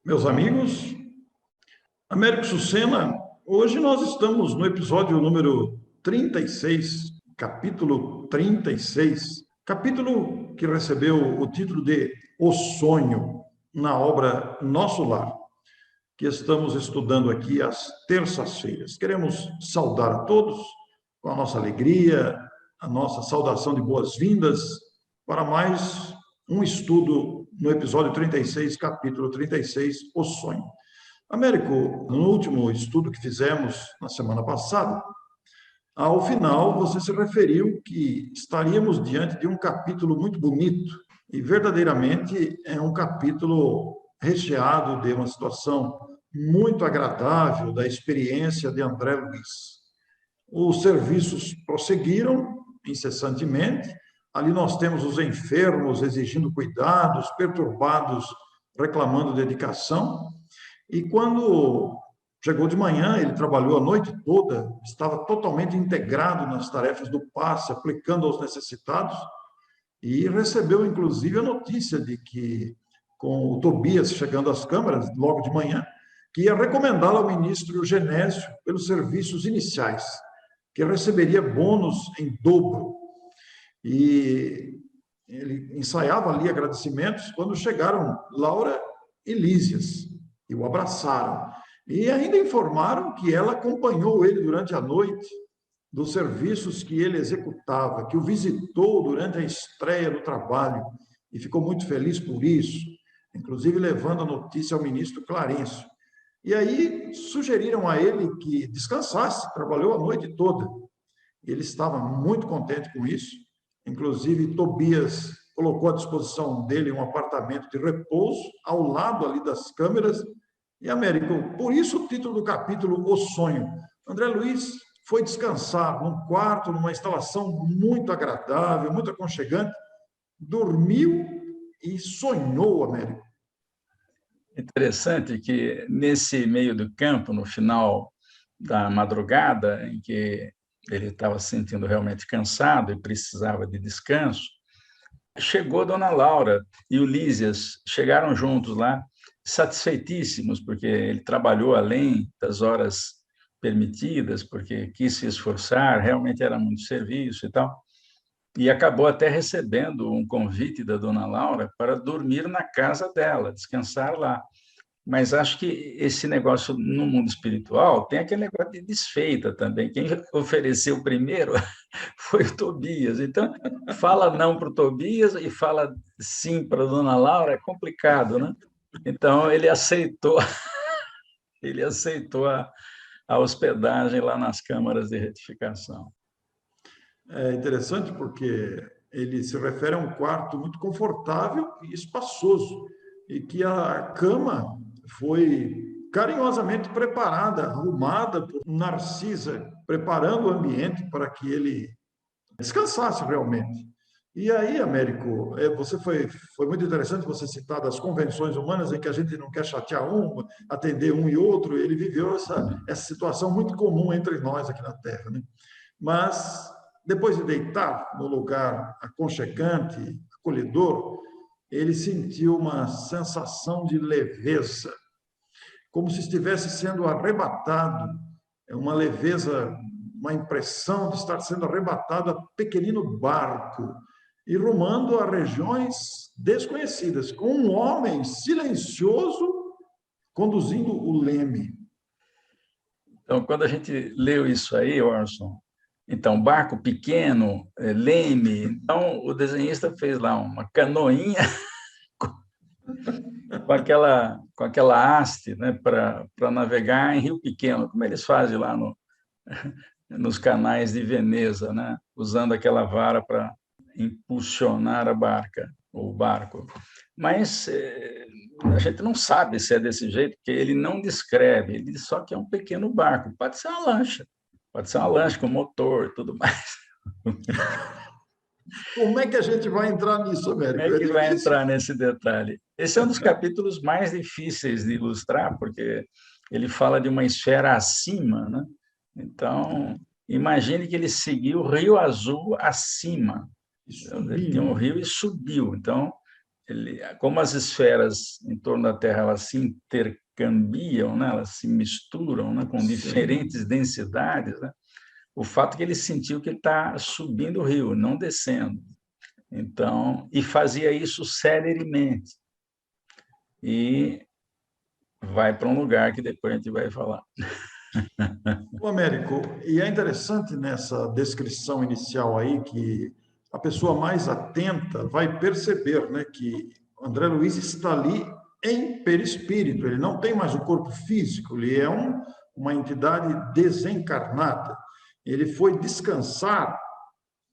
Meus amigos, Américo Sucena, hoje nós estamos no episódio número 36, capítulo 36, capítulo que recebeu o título de O Sonho, na obra Nosso Lar, que estamos estudando aqui às terças-feiras. Queremos saudar a todos com a nossa alegria, a nossa saudação de boas-vindas para mais um estudo no episódio 36, capítulo 36, O Sonho. Américo, no último estudo que fizemos na semana passada, ao final você se referiu que estaríamos diante de um capítulo muito bonito e verdadeiramente é um capítulo recheado de uma situação muito agradável da experiência de André Luiz. Os serviços prosseguiram incessantemente. Ali nós temos os enfermos exigindo cuidados, perturbados, reclamando dedicação. E quando chegou de manhã, ele trabalhou a noite toda, estava totalmente integrado nas tarefas do passe, aplicando aos necessitados, e recebeu, inclusive, a notícia de que, com o Tobias chegando às câmaras, logo de manhã, que ia recomendá-lo ao ministro Genésio pelos serviços iniciais, que receberia bônus em dobro. E ele ensaiava ali agradecimentos quando chegaram Laura e Lísias, e o abraçaram. E ainda informaram que ela acompanhou ele durante a noite dos serviços que ele executava, que o visitou durante a estreia do trabalho e ficou muito feliz por isso, inclusive levando a notícia ao ministro Clarencio. E aí sugeriram a ele que descansasse, trabalhou a noite toda. Ele estava muito contente com isso, inclusive Tobias colocou à disposição dele um apartamento de repouso ao lado ali das câmeras. E, Américo, por isso o título do capítulo, O Sonho. André Luiz foi descansar num quarto, numa instalação muito agradável, muito aconchegante, dormiu e sonhou, Américo. Interessante que nesse meio do campo, no final da madrugada, em que ele estava se sentindo realmente cansado e precisava de descanso, chegou Dona Laura e o Lísias, chegaram juntos lá, satisfeitíssimos, porque ele trabalhou além das horas permitidas, porque quis se esforçar, realmente era muito serviço e tal, e acabou até recebendo um convite da Dona Laura para dormir na casa dela, descansar lá. Mas acho que esse negócio no mundo espiritual tem aquele negócio de desfeita também. Quem ofereceu primeiro foi o Tobias. Então, fala não para o Tobias e fala sim para a Dona Laura, é complicado, né? Então, ele aceitou a hospedagem lá nas câmaras de retificação. É interessante porque ele se refere a um quarto muito confortável e espaçoso, e que a cama foi carinhosamente preparada, arrumada por Narcisa, preparando o ambiente para que ele descansasse realmente. E aí, Américo, foi muito interessante você citar das convenções humanas em que a gente não quer chatear um, atender um e outro. Ele viveu essa situação muito comum entre nós aqui na Terra, né? Mas, depois de deitar no lugar aconchegante, acolhedor, ele sentiu uma sensação de leveza, como se estivesse sendo arrebatado, uma leveza, uma impressão de estar sendo arrebatado a pequenino barco e rumando a regiões desconhecidas, com um homem silencioso conduzindo o leme. Então, quando a gente leu isso aí, Orson, então, barco pequeno, leme, então o desenhista fez lá uma canoinha com aquela haste, né, para navegar em rio pequeno, como eles fazem lá nos canais de Veneza, né, usando aquela vara para impulsionar a barca, o barco. Mas a gente não sabe se é desse jeito, porque ele não descreve, ele diz só que é um pequeno barco, pode ser uma lancha com motor, tudo mais. Como é que a gente vai entrar nisso, Como Américo? é É que vai difícil. entrar nesse detalhe? Esse é um dos capítulos mais difíceis de ilustrar, porque ele fala de uma esfera acima, né? Então, imagine que ele seguiu o Rio Azul acima. Ele tinha um Subindo. rio e subiu. Então, como as esferas em torno da Terra elas se intercambiam, né? Elas se misturam, né? Com diferentes densidades, né? O fato é que ele sentiu que ele está subindo o rio, não descendo. Então, e fazia isso celeremente. E vai para um lugar que depois a gente vai falar. O Américo, e é interessante nessa descrição inicial aí que a pessoa mais atenta vai perceber, né, que André Luiz está ali em perispírito, ele não tem mais o corpo físico, ele é uma entidade desencarnada. Ele foi descansar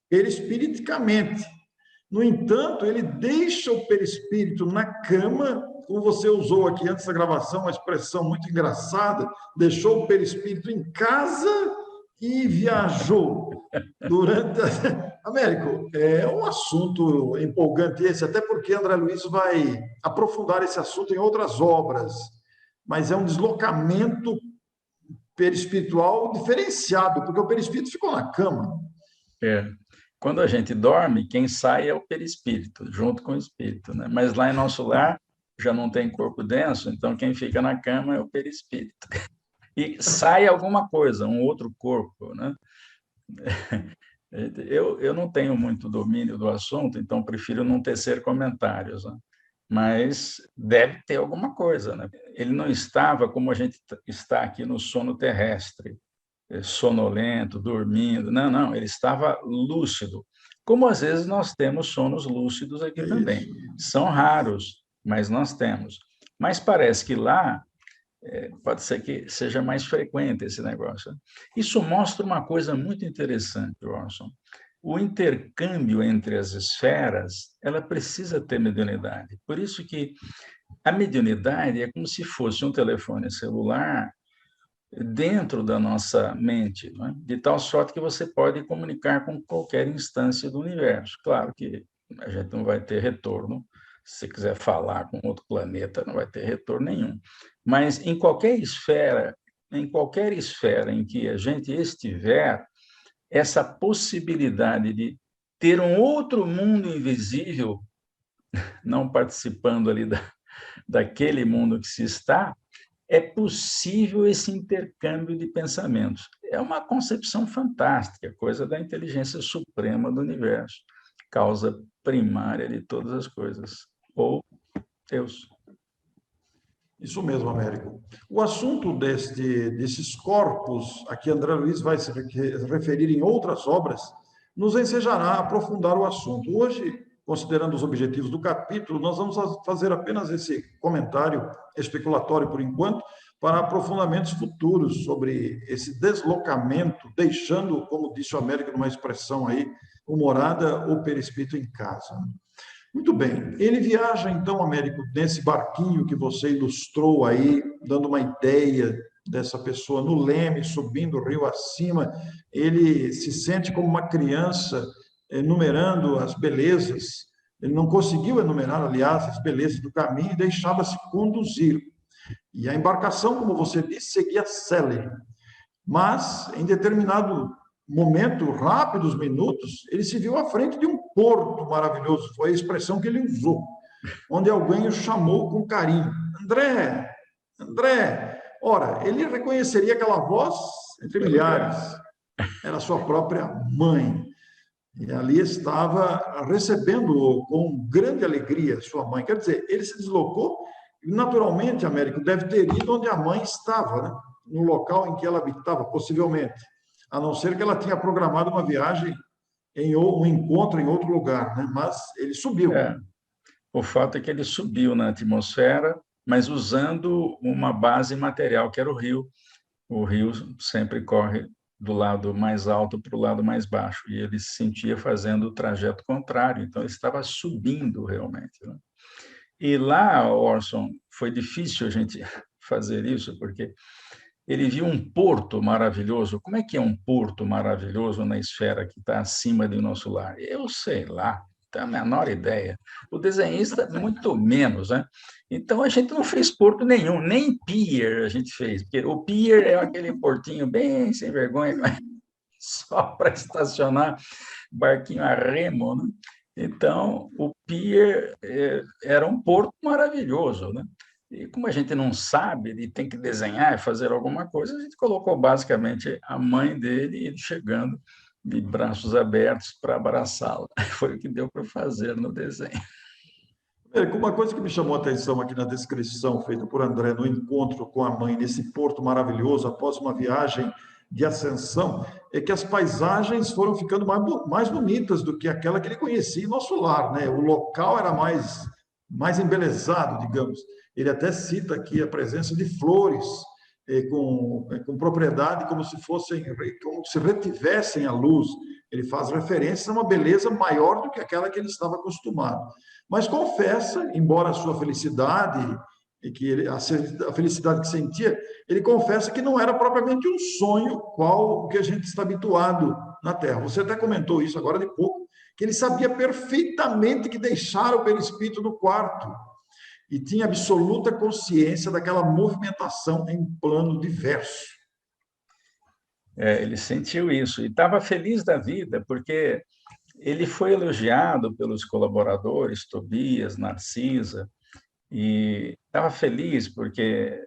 perispiriticamente. No entanto, ele deixa o perispírito na cama, como você usou aqui antes da gravação, uma expressão muito engraçada, deixou o perispírito em casa e viajou durante a... Américo, é um assunto empolgante esse, até porque André Luiz vai aprofundar esse assunto em outras obras, mas é um deslocamento perispiritual diferenciado, porque o perispírito ficou na cama. É. Quando a gente dorme, quem sai é o perispírito, junto com o espírito, né? Mas lá em nosso lar já não tem corpo denso, então quem fica na cama é o perispírito. E sai alguma coisa, um outro corpo, né? Eu não tenho muito domínio do assunto, então prefiro não tecer comentários, né? Mas deve ter alguma coisa, né? Ele não estava como a gente está aqui no sono terrestre, sonolento, dormindo. Não, não, ele estava lúcido. Como às vezes nós temos sonos lúcidos aqui também. São raros, mas nós temos. Mas parece que lá pode ser que seja mais frequente esse negócio. Isso mostra uma coisa muito interessante, Orson. O intercâmbio entre as esferas, ela precisa ter mediunidade. Por isso que a mediunidade é como se fosse um telefone celular dentro da nossa mente, né? De tal sorte que você pode comunicar com qualquer instância do universo. Claro que a gente não vai ter retorno, se você quiser falar com outro planeta, não vai ter retorno nenhum. Mas em qualquer esfera em que a gente estiver, essa possibilidade de ter um outro mundo invisível, não participando ali daquele mundo que se está, é possível esse intercâmbio de pensamentos. É uma concepção fantástica, coisa da inteligência suprema do universo, causa primária de todas as coisas, ou Deus. Isso mesmo, Américo. O assunto desses corpos, a que André Luiz vai se referir em outras obras, nos ensejará a aprofundar o assunto. Hoje, considerando os objetivos do capítulo, nós vamos fazer apenas esse comentário especulatório por enquanto, para aprofundamentos futuros sobre esse deslocamento, deixando, como disse o Américo numa expressão aí, o morada ou perispírito em casa. Muito bem. Ele viaja, então, Américo, nesse barquinho que você ilustrou aí, dando uma ideia dessa pessoa no leme, subindo o rio acima. Ele se sente como uma criança enumerando as belezas. Ele não conseguiu enumerar, aliás, as belezas do caminho e deixava-se conduzir. E a embarcação, como você disse, seguia célere. Mas, em determinado momento, rápidos minutos, ele se viu à frente de um porto maravilhoso, foi a expressão que ele usou, onde alguém o chamou com carinho. André, André. Ora, ele reconheceria aquela voz entre milhares. Era a sua própria mãe. E ali estava recebendo-o com grande alegria sua mãe. Quer dizer, ele se deslocou, e naturalmente, Américo, deve ter ido onde a mãe estava, né? No local em que ela habitava, possivelmente. A não ser que ela tinha programado uma viagem, um encontro em outro lugar, né? Mas ele subiu. O fato é que ele subiu na atmosfera, mas usando uma base material, que era o rio. O rio sempre corre do lado mais alto para o lado mais baixo, e ele se sentia fazendo o trajeto contrário, então ele estava subindo realmente, né? E lá, Orson, foi difícil a gente fazer isso, porque ele viu um porto maravilhoso. Como é que é um porto maravilhoso na esfera que está acima do nosso lar? Eu sei lá, não tenho a menor ideia. O desenhista, muito menos, né? Então, a gente não fez porto nenhum, nem pier a gente fez, porque o pier é aquele portinho bem sem vergonha, só para estacionar barquinho a remo, né? Então, o pier era um porto maravilhoso, né? E como a gente não sabe e tem que desenhar e fazer alguma coisa, a gente colocou basicamente a mãe dele e ele chegando de braços abertos para abraçá-la. Foi o que deu para fazer no desenho. Uma coisa que me chamou a atenção aqui na descrição feita por André no encontro com a mãe nesse porto maravilhoso após uma viagem de ascensão é que as paisagens foram ficando mais bonitas do que aquela que ele conhecia em nosso lar, né? O local era mais embelezado, digamos. Ele até cita aqui a presença de flores com propriedade como se fossem, como se retivessem a luz. Ele faz referência a uma beleza maior do que aquela que ele estava acostumado. Mas confessa, embora a sua felicidade e que a felicidade que sentia, ele confessa que não era propriamente um sonho qual o que a gente está habituado na Terra. Você até comentou isso agora de pouco, que ele sabia perfeitamente que deixara o perispírito no quarto e tinha absoluta consciência daquela movimentação em plano diverso. Ele sentiu isso e estava feliz da vida, porque ele foi elogiado pelos colaboradores, Tobias, Narcisa, e estava feliz porque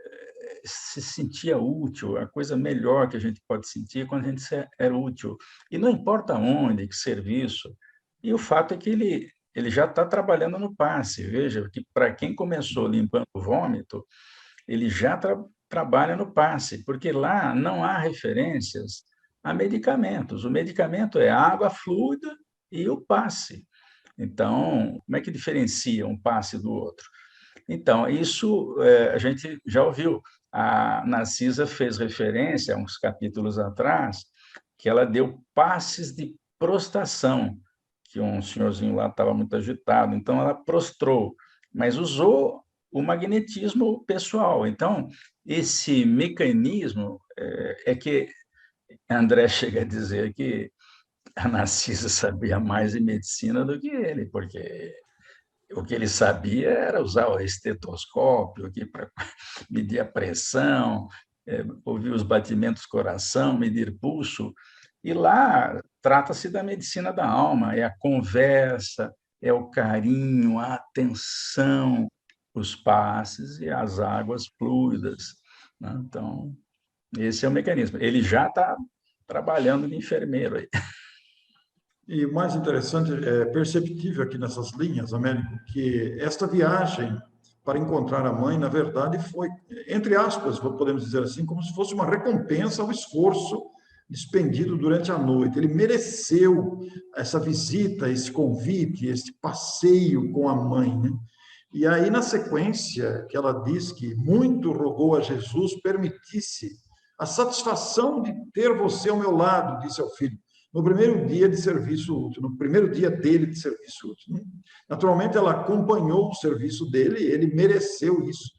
se sentia útil, a coisa melhor que a gente pode sentir é quando a gente é útil. E não importa onde, que serviço. E o fato é que ele já está trabalhando no passe. Veja, que para quem começou limpando o vômito, ele já trabalha no passe, porque lá não há referências a medicamentos. O medicamento é água fluida e o passe. Então, como é que diferencia um passe do outro? Então, isso a gente já ouviu. A Narcisa fez referência, há uns capítulos atrás, que ela deu passes de prostração, que um senhorzinho lá estava muito agitado, então ela prostrou, mas usou o magnetismo pessoal. Então, esse mecanismo é que André chega a dizer que a Narcisa sabia mais de medicina do que ele, porque o que ele sabia era usar o estetoscópio aqui para medir a pressão, ouvir os batimentos do coração, medir pulso. E lá trata-se da medicina da alma, é a conversa, é o carinho, a atenção, os passes e as águas fluidas, né? Então, esse é o mecanismo. Ele já está trabalhando de enfermeiro aí. E o mais interessante, é perceptível aqui nessas linhas, Américo, que esta viagem para encontrar a mãe, na verdade, foi, entre aspas, podemos dizer assim, como se fosse uma recompensa ao esforço despendido durante a noite. Ele mereceu essa visita, esse convite, esse passeio com a mãe, né? E aí, na sequência, que ela diz que muito rogou a Jesus permitisse a satisfação de ter você ao meu lado, disse ao filho, no primeiro dia de serviço útil, no primeiro dia dele de serviço útil. Naturalmente, ela acompanhou o serviço dele, ele mereceu isso,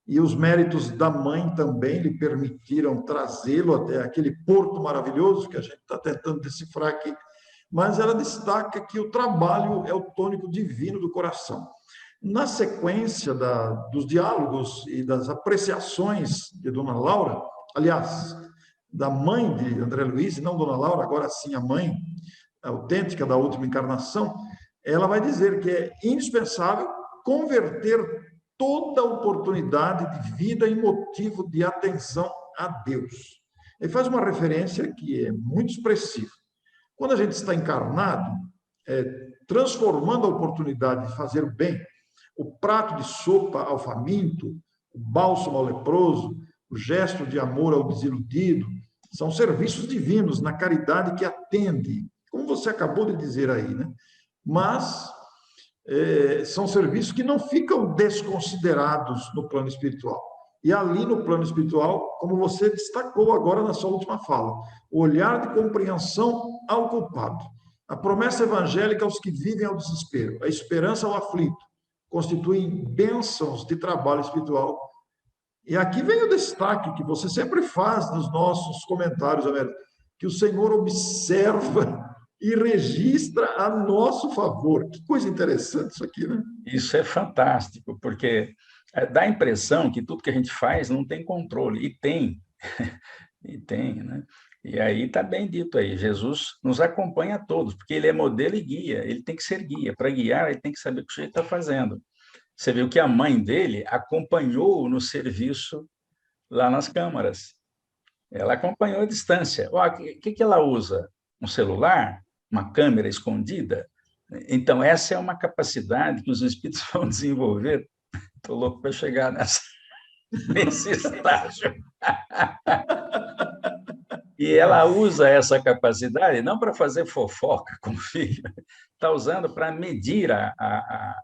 e os méritos da mãe também lhe permitiram trazê-lo até aquele porto maravilhoso que a gente está tentando decifrar aqui, mas ela destaca que o trabalho é o tônico divino do coração. Na sequência dos diálogos e das apreciações de Dona Laura, aliás, da mãe de André Luiz, não Dona Laura, agora sim a mãe autêntica da última encarnação, ela vai dizer que é indispensável converter toda oportunidade de vida em motivo de atenção a Deus. Ele faz uma referência que é muito expressiva. Quando a gente está encarnado, transformando a oportunidade de fazer o bem, o prato de sopa ao faminto, o bálsamo ao leproso, o gesto de amor ao desiludido, são serviços divinos na caridade que atende, como você acabou de dizer aí, né? Mas são serviços que não ficam desconsiderados no plano espiritual. E ali no plano espiritual, como você destacou agora na sua última fala, o olhar de compreensão ao culpado, a promessa evangélica aos que vivem ao desespero, a esperança ao aflito, constituem bênçãos de trabalho espiritual. E aqui vem o destaque que você sempre faz nos nossos comentários, Américo, que o Senhor observa e registra a nosso favor. Que coisa interessante isso aqui, né? Isso é fantástico, porque dá a impressão que tudo que a gente faz não tem controle, e tem, e tem, né? E aí está bem dito aí, Jesus nos acompanha a todos, porque ele é modelo e guia, ele tem que ser guia. Para guiar, ele tem que saber o que o sujeito está fazendo. Você viu que a mãe dele acompanhou no serviço lá nas câmaras. Ela acompanhou à distância. O que ela usa? Um celular? Uma câmera escondida? Então, essa é uma capacidade que os espíritos vão desenvolver. Estou louco para chegar nesse estágio. E ela usa essa capacidade não para fazer fofoca com o filho, está usando para medir a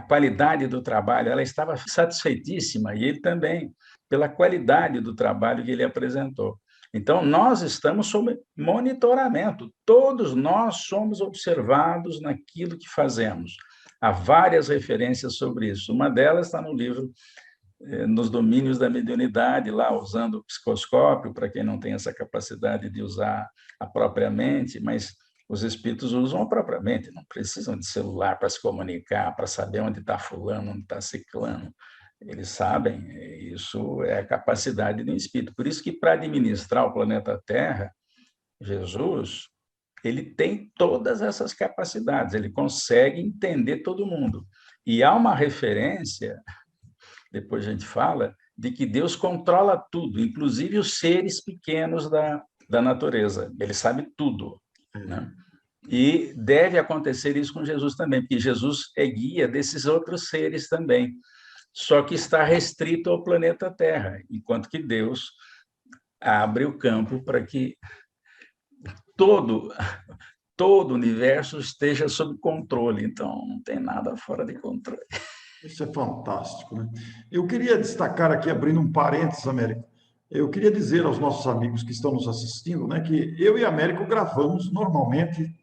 qualidade do trabalho. Ela estava satisfeitíssima, e ele também, pela qualidade do trabalho que ele apresentou. Então, nós estamos sob monitoramento, todos nós somos observados naquilo que fazemos. Há várias referências sobre isso. Uma delas está no livro Nos Domínios da Mediunidade, lá usando o psicoscópio, para quem não tem essa capacidade de usar a própria mente, mas os espíritos usam a própria mente, não precisam de celular para se comunicar, para saber onde está fulano, onde está ciclano. Eles sabem, isso é a capacidade do espírito. Por isso que, para administrar o planeta Terra, Jesus, ele tem todas essas capacidades, ele consegue entender todo mundo. E há uma referência, depois a gente fala, de que Deus controla tudo, inclusive os seres pequenos da natureza. Ele sabe tudo, né? E deve acontecer isso com Jesus também, porque Jesus é guia desses outros seres também, só que está restrito ao planeta Terra, enquanto que Deus abre o campo para que todo o universo esteja sob controle. Então, não tem nada fora de controle. Isso é fantástico, né? Eu queria destacar aqui, abrindo um parênteses, Américo, eu queria dizer aos nossos amigos que estão nos assistindo, né, que eu e Américo gravamos normalmente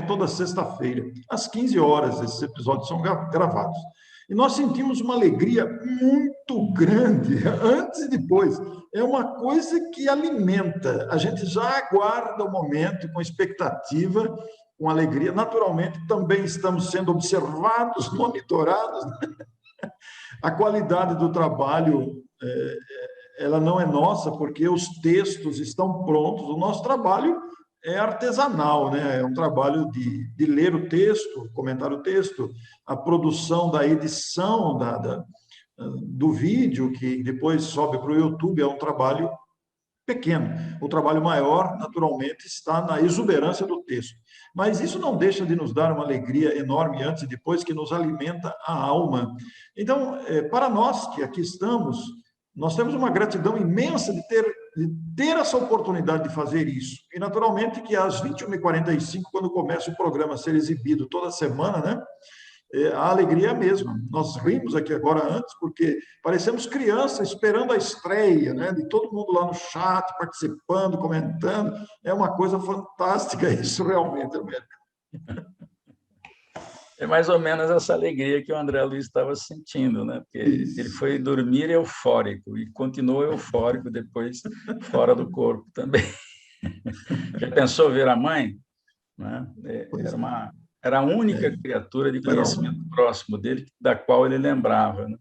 toda sexta-feira, às 15 horas, esses episódios são gravados. E nós sentimos uma alegria muito grande, antes e depois. É uma coisa que alimenta. A gente já aguarda o momento com expectativa, com alegria. Naturalmente, também estamos sendo observados, monitorados. A qualidade do trabalho, ela não é nossa, porque os textos estão prontos. O nosso trabalho é artesanal, né? É um trabalho de ler o texto, comentar o texto, a produção da edição do vídeo, que depois sobe para o YouTube, é um trabalho pequeno. O trabalho maior, naturalmente, está na exuberância do texto. Mas isso não deixa de nos dar uma alegria enorme antes e depois, que nos alimenta a alma. Então, para nós que aqui estamos, nós temos uma gratidão imensa de ter essa oportunidade de fazer isso. E, naturalmente, que às 21h45, quando começa o programa a ser exibido toda semana, né? A alegria é a mesma. Nós rimos aqui agora antes, porque parecemos crianças esperando a estreia, né? De todo mundo lá no chat, participando, comentando. É uma coisa fantástica isso, realmente, Américo. É mais ou menos essa alegria que o André Luiz estava sentindo, né? Porque ele foi dormir eufórico e continuou eufórico depois fora do corpo também. Já pensou ver a mãe? Né? Era a única criatura de conhecimento próximo dele, da qual ele lembrava, né?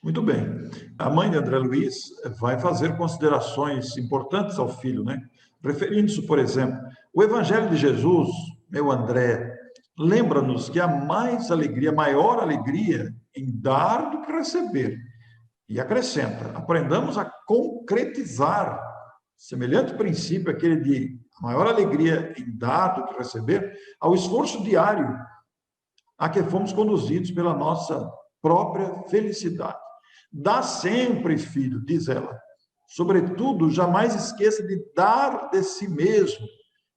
Muito bem. A mãe de André Luiz vai fazer considerações importantes ao filho, né? Referindo-se, por exemplo, o Evangelho de Jesus, meu André, lembra-nos que há maior alegria em dar do que receber. E acrescenta, aprendamos a concretizar semelhante princípio, aquele de maior alegria em dar do que receber, ao esforço diário a que fomos conduzidos pela nossa própria felicidade. Dá sempre, filho, diz ela. Sobretudo, jamais esqueça de dar de si mesmo,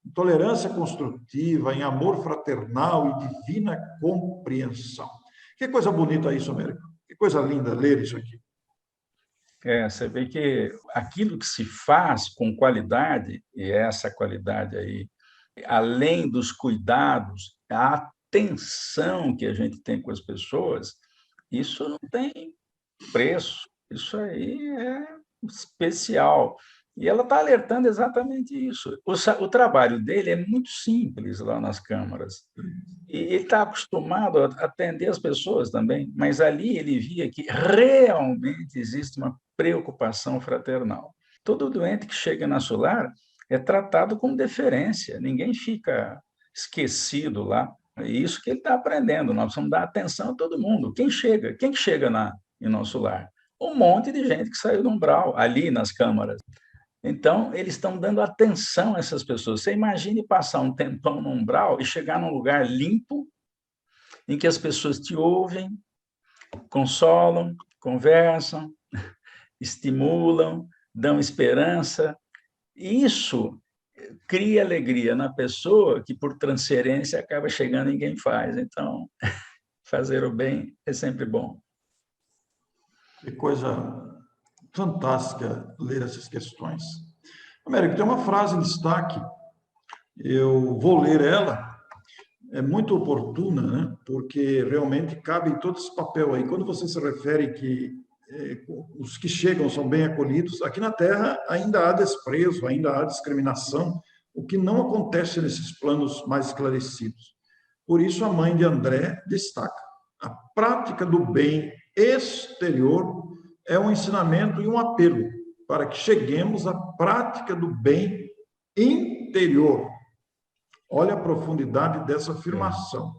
em tolerância construtiva, em amor fraternal e divina compreensão. Que coisa bonita isso, Américo. Que coisa linda ler isso aqui. Você vê que aquilo que se faz com qualidade, e essa qualidade aí, além dos cuidados, a atenção que a gente tem com as pessoas, isso não tem preço, isso aí é especial. E ela está alertando exatamente isso. O trabalho dele é muito simples lá nas câmaras. E ele está acostumado a atender as pessoas também, mas ali ele via que realmente existe uma preocupação fraternal. Todo doente que chega na Solar é tratado com deferência, ninguém fica esquecido lá. É isso que ele está aprendendo, nós precisamos dar atenção a todo mundo. Quem que chega em nosso lar? Um monte de gente que saiu do umbral, ali nas câmaras. Então, eles estão dando atenção a essas pessoas. Você imagine passar um tempão no umbral e chegar num lugar limpo, em que as pessoas te ouvem, consolam, conversam, estimulam, dão esperança. Isso cria alegria na pessoa que, por transferência, acaba chegando em quem faz. Então, fazer o bem é sempre bom. Que coisa fantástica ler essas questões. Américo, tem uma frase em destaque, eu vou ler ela, é muito oportuna, né? Porque realmente cabe todo esse papel aí. Quando você se refere que os que chegam são bem acolhidos, aqui na Terra ainda há desprezo, ainda há discriminação, o que não acontece nesses planos mais esclarecidos. Por isso, a mãe de André destaca: a prática do bem exterior é um ensinamento e um apelo para que cheguemos à prática do bem interior. Olha a profundidade dessa afirmação.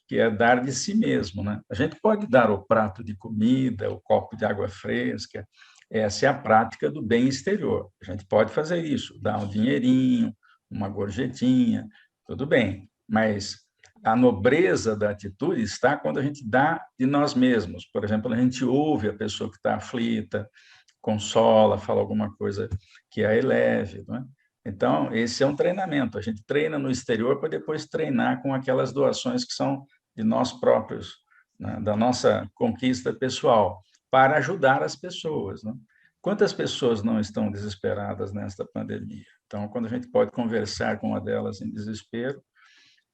Que é dar de si mesmo, né? A gente pode dar o prato de comida, o copo de água fresca, essa é a prática do bem exterior. A gente pode fazer isso, dar um dinheirinho, uma gorjetinha, tudo bem, mas a nobreza da atitude está quando a gente dá de nós mesmos. Por exemplo, a gente ouve a pessoa que está aflita, consola, fala alguma coisa que a eleve, não é? Então, esse é um treinamento. A gente treina no exterior para depois treinar com aquelas doações que são de nós próprios, né? Da nossa conquista pessoal, para ajudar as pessoas, né? Quantas pessoas não estão desesperadas nesta pandemia? Então, quando a gente pode conversar com uma delas em desespero,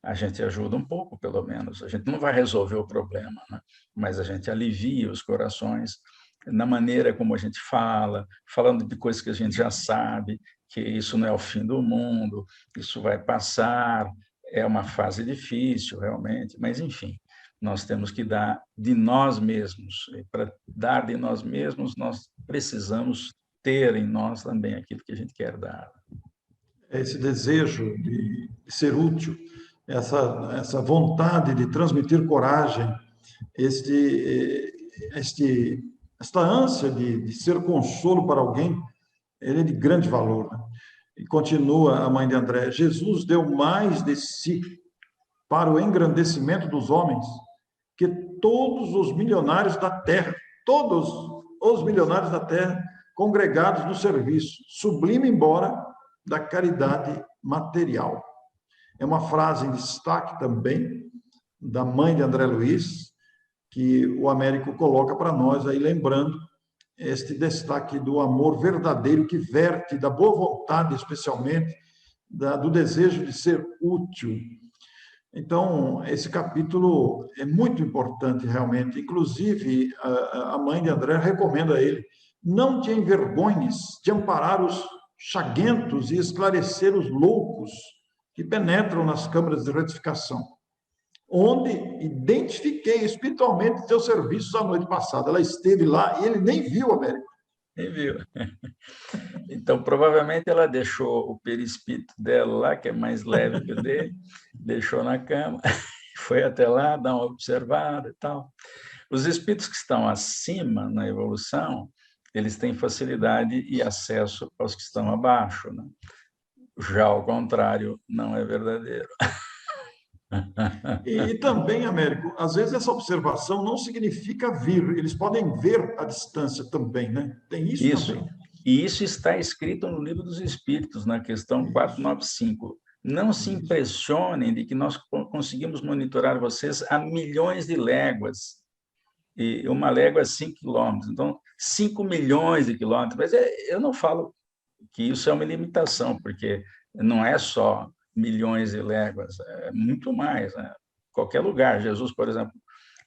a gente ajuda um pouco, pelo menos. A gente não vai resolver o problema, né? Mas a gente alivia os corações na maneira como a gente fala, falando de coisas que a gente já sabe, que isso não é o fim do mundo, isso vai passar, é uma fase difícil, realmente, mas, enfim, nós temos que dar de nós mesmos. E para dar de nós mesmos, nós precisamos ter em nós também aquilo que a gente quer dar. Esse desejo de ser útil, essa vontade de transmitir coragem, esta ânsia de ser consolo para alguém, ele é de grande valor, né? E continua a mãe de André: Jesus deu mais de si para o engrandecimento dos homens que todos os milionários da terra, todos os milionários da terra congregados no serviço, sublime embora da caridade material. É uma frase em destaque também da mãe de André Luiz, que o Américo coloca para nós aí, lembrando este destaque do amor verdadeiro que verte da boa vontade, especialmente, do desejo de ser útil. Então, esse capítulo é muito importante, realmente. Inclusive, a mãe de André recomenda a ele: não te envergonhes de amparar os chaguentos e esclarecer os loucos que penetram nas câmaras de retificação, onde identifiquei espiritualmente teus serviços a noite passada. Ela esteve lá e ele nem viu, Américo. Nem viu. Então, provavelmente, ela deixou o perispírito dela lá, que é mais leve que o dele, deixou na cama, foi até lá dar uma observada e tal. Os espíritos que estão acima na evolução, eles têm facilidade e acesso aos que estão abaixo, né? Já ao contrário, não é verdadeiro. E também, Américo, às vezes essa observação não significa vir, eles podem ver a distância também, né? Tem isso também. E isso está escrito no Livro dos Espíritos, na questão 495. Não se impressionem de que nós conseguimos monitorar vocês a milhões de léguas. E uma légua é 5 quilômetros, então 5 milhões de quilômetros. Mas eu não falo que isso é uma limitação, porque não é só milhões de léguas, é muito mais, né? Qualquer lugar. Jesus, por exemplo,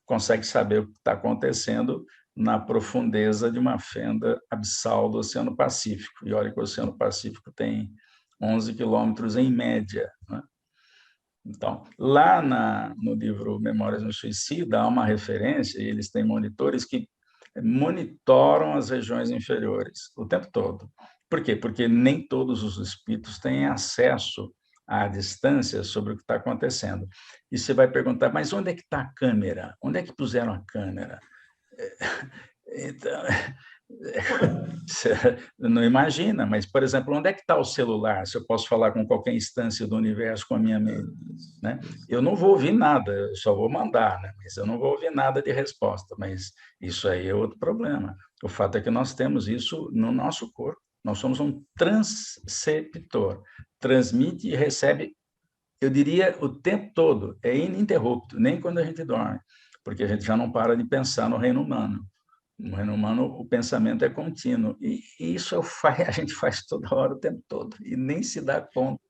consegue saber o que está acontecendo na profundeza de uma fenda abissal do Oceano Pacífico. E olha que o Oceano Pacífico tem 11 quilômetros em média, né? Então, lá no livro Memórias do Suicida, há uma referência, e eles têm monitores que monitoram as regiões inferiores o tempo todo, Por quê? Porque nem todos os espíritos têm acesso à distância sobre o que está acontecendo. E você vai perguntar, mas onde é que está a câmera? Onde é que puseram a câmera? Então, você não imagina, mas, por exemplo, onde é que está o celular? Se eu posso falar com qualquer instância do universo com a minha mente, né? Eu não vou ouvir nada, eu só vou mandar, né? Mas eu não vou ouvir nada de resposta, mas isso aí é outro problema. O fato é que nós temos isso no nosso corpo. Nós somos um transceptor, transmite e recebe, eu diria, o tempo todo, é ininterrupto, nem quando a gente dorme, porque a gente já não para de pensar no reino humano. No reino humano, o pensamento é contínuo. E isso a gente faz toda hora, o tempo todo, e nem se dá conta.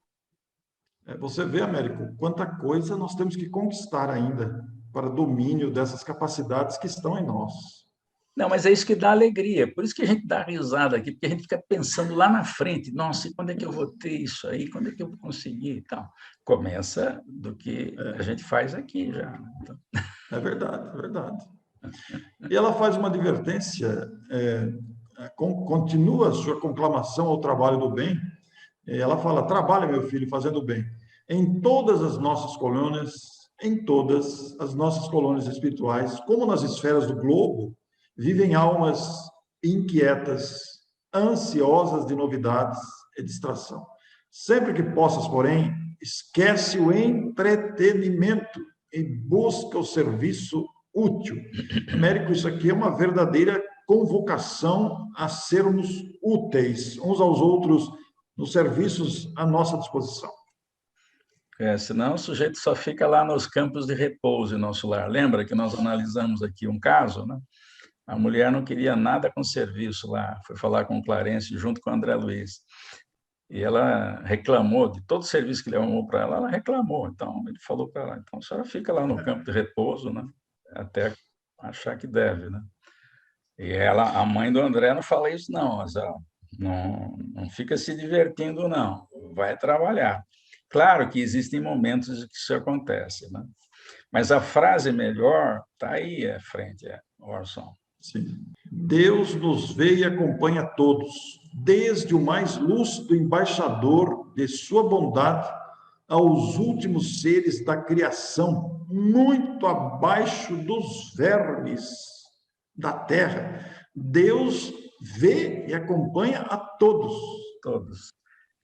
Você vê, Américo, quanta coisa nós temos que conquistar ainda para domínio dessas capacidades que estão em nós. Não, mas é isso que dá alegria. Por isso que a gente dá risada aqui, porque a gente fica pensando lá na frente. Nossa, e quando é que eu vou ter isso aí? Quando é que eu vou conseguir e tal? Começa do que a gente faz aqui já. Então... É verdade, é verdade. E ela faz uma advertência, continua a sua conclamação ao trabalho do bem. Ela fala: trabalha, meu filho, fazendo o bem. Em todas as nossas colônias, em todas as nossas colônias espirituais, como nas esferas do globo, vivem almas inquietas, ansiosas de novidades e distração. Sempre que possas, porém, esquece o entretenimento e busca o serviço útil. Américo, isso aqui é uma verdadeira convocação a sermos úteis uns aos outros nos serviços à nossa disposição. Senão o sujeito só fica lá nos campos de repouso em nosso lar. Lembra que nós analisamos aqui um caso, né? A mulher não queria nada com serviço lá, foi falar com o Clarence junto com o André Luiz. E ela reclamou de todo o serviço que ele arrumou para ela, ela reclamou. Então, ele falou para ela, então a senhora fica lá no campo de repouso, né? Até achar que deve, né? E ela, a mãe do André, não fala isso, não, mas ela não fica se divertindo, não, vai trabalhar. Claro que existem momentos em que isso acontece, né? Mas a frase melhor está aí à frente, Orson. Sim. Deus nos vê e acompanha todos, desde o mais lúcido embaixador de sua bondade aos últimos seres da criação, muito abaixo dos vermes da terra. Deus vê e acompanha a todos. Todos.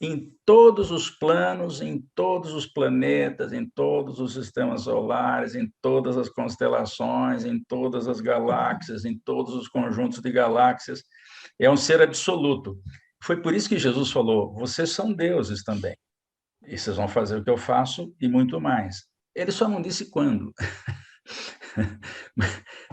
Em todos os planos, em todos os planetas, em todos os sistemas solares, em todas as constelações, em todas as galáxias, em todos os conjuntos de galáxias. É um ser absoluto. Foi por isso que Jesus falou: vocês são deuses também. E vocês vão fazer o que eu faço e muito mais. Ele só não disse quando.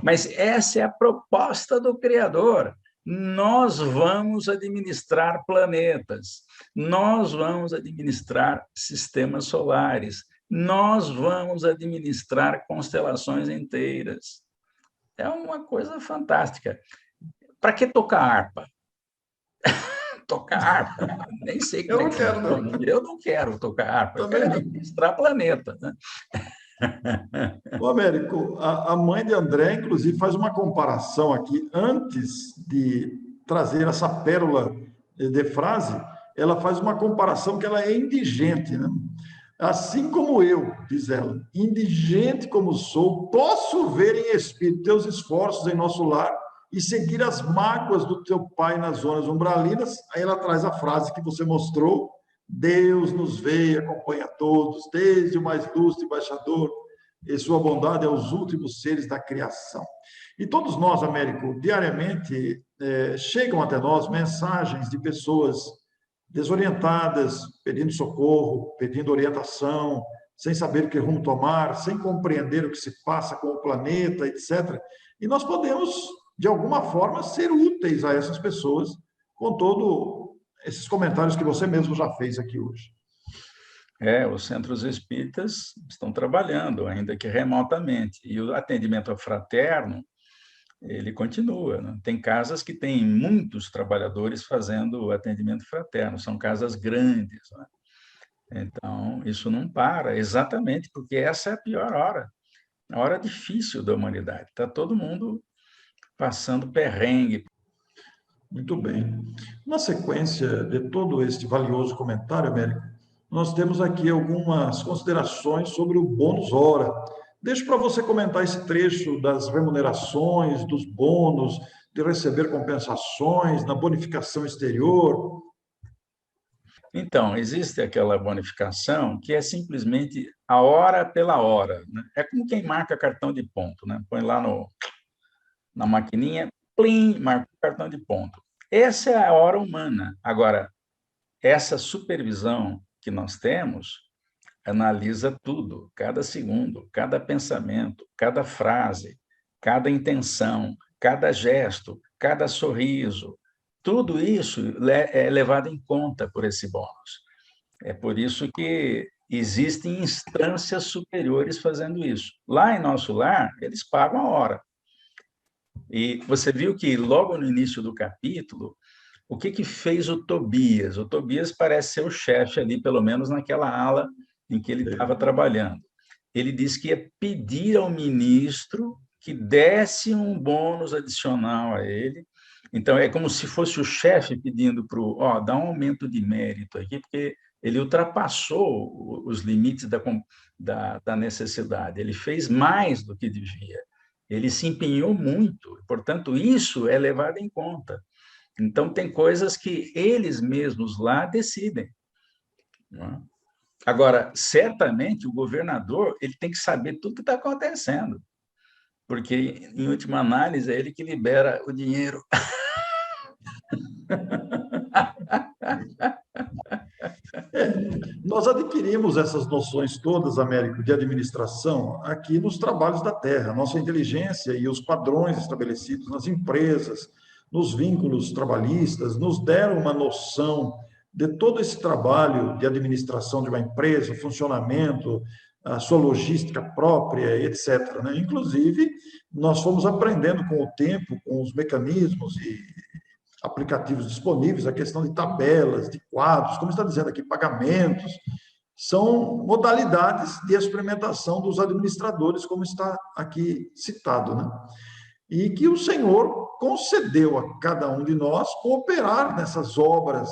Mas essa é a proposta do Criador. Nós vamos administrar planetas, nós vamos administrar sistemas solares, nós vamos administrar constelações inteiras. É uma coisa fantástica. Para que tocar harpa? Tocar harpa? Nem sei como é que funciona. Eu não quero tocar harpa, eu quero administrar planeta, né? O Américo, a mãe de André, inclusive, faz uma comparação aqui, antes de trazer essa pérola de frase, ela faz uma comparação que ela é indigente, né? Assim como eu, diz ela, indigente como sou, posso ver em espírito teus esforços em nosso lar e seguir as mágoas do teu pai nas zonas umbralinas. Aí ela traz a frase que você mostrou: Deus nos vê e acompanha todos, desde o mais lúcido embaixador e sua bondade aos últimos seres da criação. E todos nós, Américo, diariamente chegam até nós mensagens de pessoas desorientadas, pedindo socorro, pedindo orientação, sem saber o que rumo tomar, sem compreender o que se passa com o planeta, etc. E nós podemos, de alguma forma, ser úteis a essas pessoas com todos esses comentários que você mesmo já fez aqui hoje. Os centros espíritas estão trabalhando, ainda que remotamente. E o atendimento fraterno, ele continua, né? Tem casas que têm muitos trabalhadores fazendo o atendimento fraterno, são casas grandes, né? Então, isso não para, exatamente porque essa é a pior hora, a hora difícil da humanidade. Está todo mundo passando perrengue. Muito bem. Na sequência de todo este valioso comentário, Américo, nós temos aqui algumas considerações sobre o bônus hora. Deixo para você comentar esse trecho das remunerações, dos bônus, de receber compensações, na bonificação exterior. Então, existe aquela bonificação que é simplesmente a hora pela hora, né? É como quem marca cartão de ponto, né? Põe lá na maquininha, plim, marca o cartão de ponto. Essa é a hora humana. Agora, essa supervisão que nós temos analisa tudo, cada segundo, cada pensamento, cada frase, cada intenção, cada gesto, cada sorriso. Tudo isso é levado em conta por esse bônus. É por isso que existem instâncias superiores fazendo isso. Lá em nosso lar, eles pagam a hora. E você viu que logo no início do capítulo, o que fez o Tobias? O Tobias parece ser o chefe ali, pelo menos naquela ala em que ele estava trabalhando. Ele disse que ia pedir ao ministro que desse um bônus adicional a ele. Então, é como se fosse o chefe pedindo para o, dá um aumento de mérito aqui, porque ele ultrapassou os limites da necessidade. Ele fez mais do que devia. Ele se empenhou muito. Portanto, isso é levado em conta. Então, tem coisas que eles mesmos lá decidem. Não é? Agora, certamente, o governador ele tem que saber tudo que está acontecendo, porque, em última análise, é ele que libera o dinheiro. Nós adquirimos essas noções todas, Américo, de administração aqui nos trabalhos da terra. Nossa inteligência e os padrões estabelecidos nas empresas, nos vínculos trabalhistas, nos deram uma noção de todo esse trabalho de administração de uma empresa, o funcionamento, a sua logística própria, etc. Né? Inclusive, nós fomos aprendendo com o tempo, com os mecanismos e aplicativos disponíveis, a questão de tabelas, de quadros, como está dizendo aqui, pagamentos, são modalidades de experimentação dos administradores, como está aqui citado, né? E que o Senhor concedeu a cada um de nós cooperar nessas obras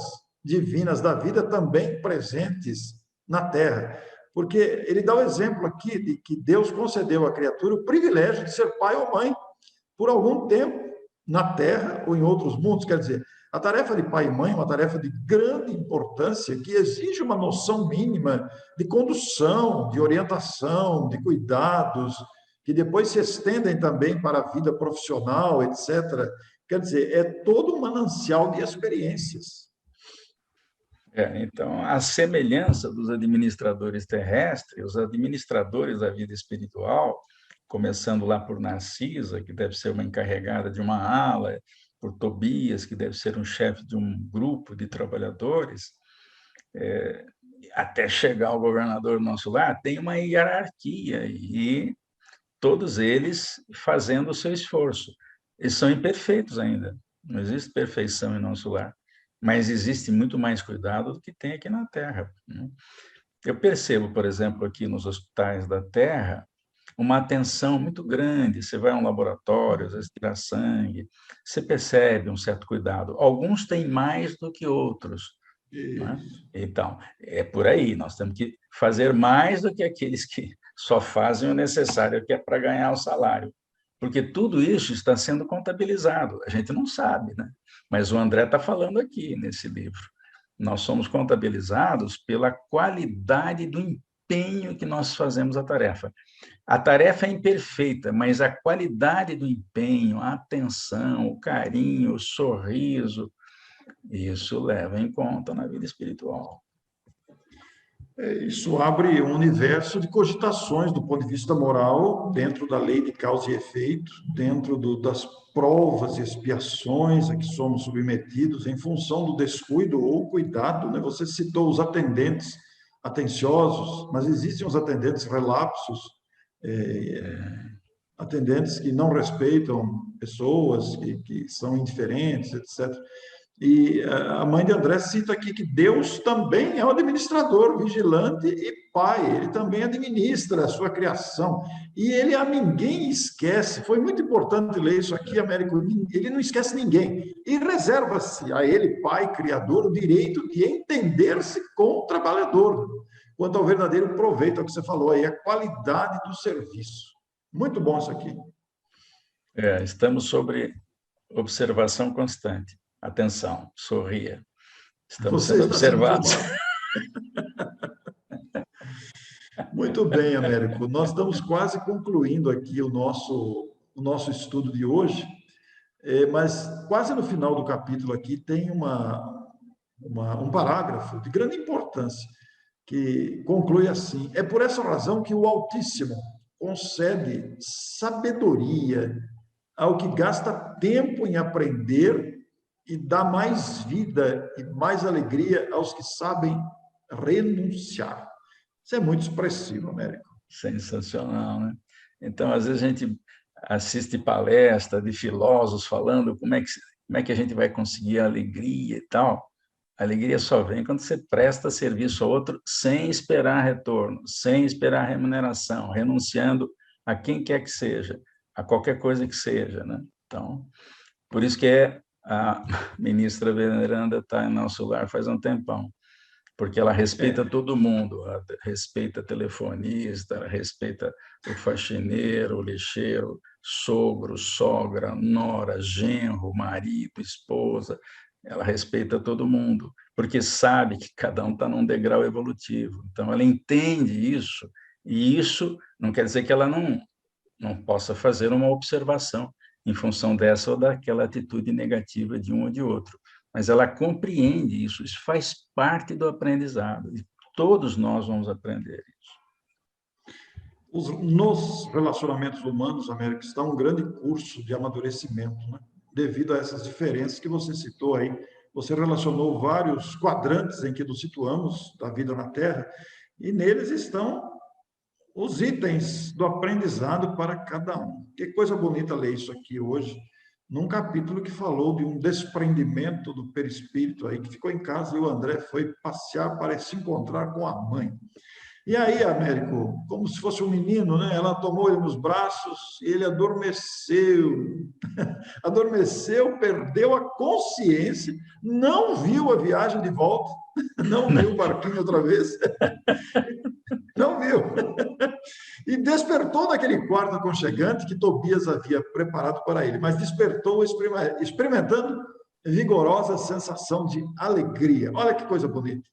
divinas da vida também presentes na terra. Porque ele dá o exemplo aqui de que Deus concedeu à criatura o privilégio de ser pai ou mãe por algum tempo na Terra ou em outros mundos. Quer dizer, a tarefa de pai e mãe é uma tarefa de grande importância que exige uma noção mínima de condução, de orientação, de cuidados, que depois se estendem também para a vida profissional, etc. Quer dizer, é todo um manancial de experiências. Então, a semelhança dos administradores terrestres, os administradores da vida espiritual, começando lá por Narcisa, que deve ser uma encarregada de uma ala, por Tobias, que deve ser um chefe de um grupo de trabalhadores, até chegar ao governador do nosso lar, tem uma hierarquia e todos eles fazendo o seu esforço. Eles são imperfeitos ainda, não existe perfeição em nosso lar, mas existe muito mais cuidado do que tem aqui na Terra. Eu percebo, por exemplo, aqui nos hospitais da Terra, uma atenção muito grande. Você vai a um laboratório, às vezes tirar sangue, você percebe um certo cuidado. Alguns têm mais do que outros. Né? Então, é por aí. Nós temos que fazer mais do que aqueles que só fazem o necessário que é para ganhar o salário. Porque tudo isso está sendo contabilizado. A gente não sabe, né? Mas o André está falando aqui nesse livro. Nós somos contabilizados pela qualidade do empenho que nós fazemos a tarefa. A tarefa é imperfeita, mas a qualidade do empenho, a atenção, o carinho, o sorriso, isso leva em conta na vida espiritual. Isso abre um universo de cogitações do ponto de vista moral, dentro da lei de causa e efeito, dentro das provas e expiações a que somos submetidos em função do descuido ou cuidado, né? Você citou os atendentes atenciosos, mas existem os atendentes relapsos, atendentes que não respeitam pessoas, que são indiferentes, etc. E a mãe de André cita aqui que Deus também é um administrador, vigilante e pai. Ele também administra a sua criação. E ele a ninguém esquece. Foi muito importante ler isso aqui, Américo. Ele não esquece ninguém. E reserva-se a ele, pai, criador, o direito de entender-se com o trabalhador, quanto ao verdadeiro proveito, ao que você falou aí, a qualidade do serviço. Muito bom isso aqui. Estamos sobre observação constante. Atenção, sorria. Estamos Você sendo está sendo observados. Muito bem, Américo. Nós estamos quase concluindo aqui o nosso estudo de hoje, mas quase no final do capítulo aqui tem um parágrafo de grande importância que conclui assim: é por essa razão que o Altíssimo concede sabedoria ao que gasta tempo em aprender e dá mais vida e mais alegria aos que sabem renunciar. Isso é muito expressivo, Américo. Sensacional, né? Então, às vezes a gente assiste palestra de filósofos falando como é que a gente vai conseguir a alegria e tal. A alegria só vem quando você presta serviço ao outro sem esperar retorno, sem esperar remuneração, renunciando a quem quer que seja, a qualquer coisa que seja, né? Então, por isso que a ministra Veneranda está em nosso lar faz um tempão, porque ela respeita todo mundo, ela respeita telefonista, ela respeita o faxineiro, o lixeiro, sogro, sogra, nora, genro, marido, esposa, ela respeita todo mundo, porque sabe que cada um está num degrau evolutivo. Então, ela entende isso, e isso não quer dizer que ela não possa fazer uma observação em função dessa ou daquela atitude negativa de um ou de outro. Mas ela compreende isso, isso faz parte do aprendizado, e todos nós vamos aprender isso. Nos relacionamentos humanos, Américo, está um grande curso de amadurecimento, né? Devido a essas diferenças que você citou aí. Você relacionou vários quadrantes em que nos situamos da vida na Terra, e neles estão os itens do aprendizado para cada um. Que coisa bonita ler isso aqui hoje, num capítulo que falou de um desprendimento do perispírito aí, que ficou em casa e o André foi passear para se encontrar com a mãe. E aí, Américo, como se fosse um menino, né? Ela tomou ele nos braços e ele adormeceu. Adormeceu, perdeu a consciência, não viu a viagem de volta, não viu o barquinho outra vez, não viu. E despertou naquele quarto aconchegante que Tobias havia preparado para ele, mas despertou experimentando vigorosa sensação de alegria. Olha que coisa bonita.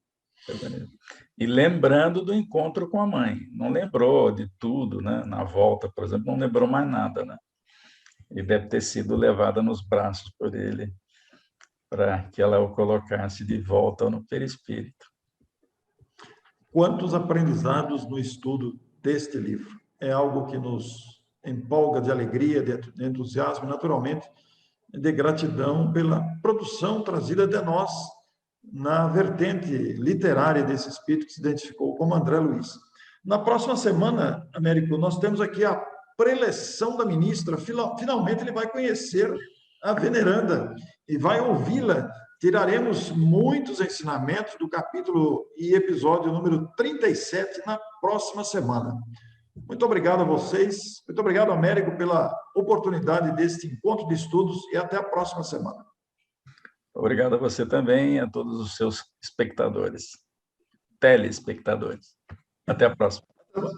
E lembrando do encontro com a mãe, não lembrou de tudo, né? Na volta, por exemplo, não lembrou mais nada, né? E deve ter sido levada nos braços por ele para que ela o colocasse de volta no perispírito. Quantos aprendizados no estudo deste livro. É algo que nos empolga de alegria, de entusiasmo, naturalmente, de gratidão pela produção trazida de nós na vertente literária desse espírito que se identificou como André Luiz. Na próxima semana, Américo, nós temos aqui a preleção da ministra. Finalmente ele vai conhecer a veneranda e vai ouvi-la. Tiraremos muitos ensinamentos do capítulo e episódio número 37 na próxima semana. Muito obrigado a vocês, muito obrigado, Américo, pela oportunidade deste encontro de estudos e até a próxima semana. Obrigado a você também e a todos os seus espectadores, telespectadores. Até a próxima. Até mais.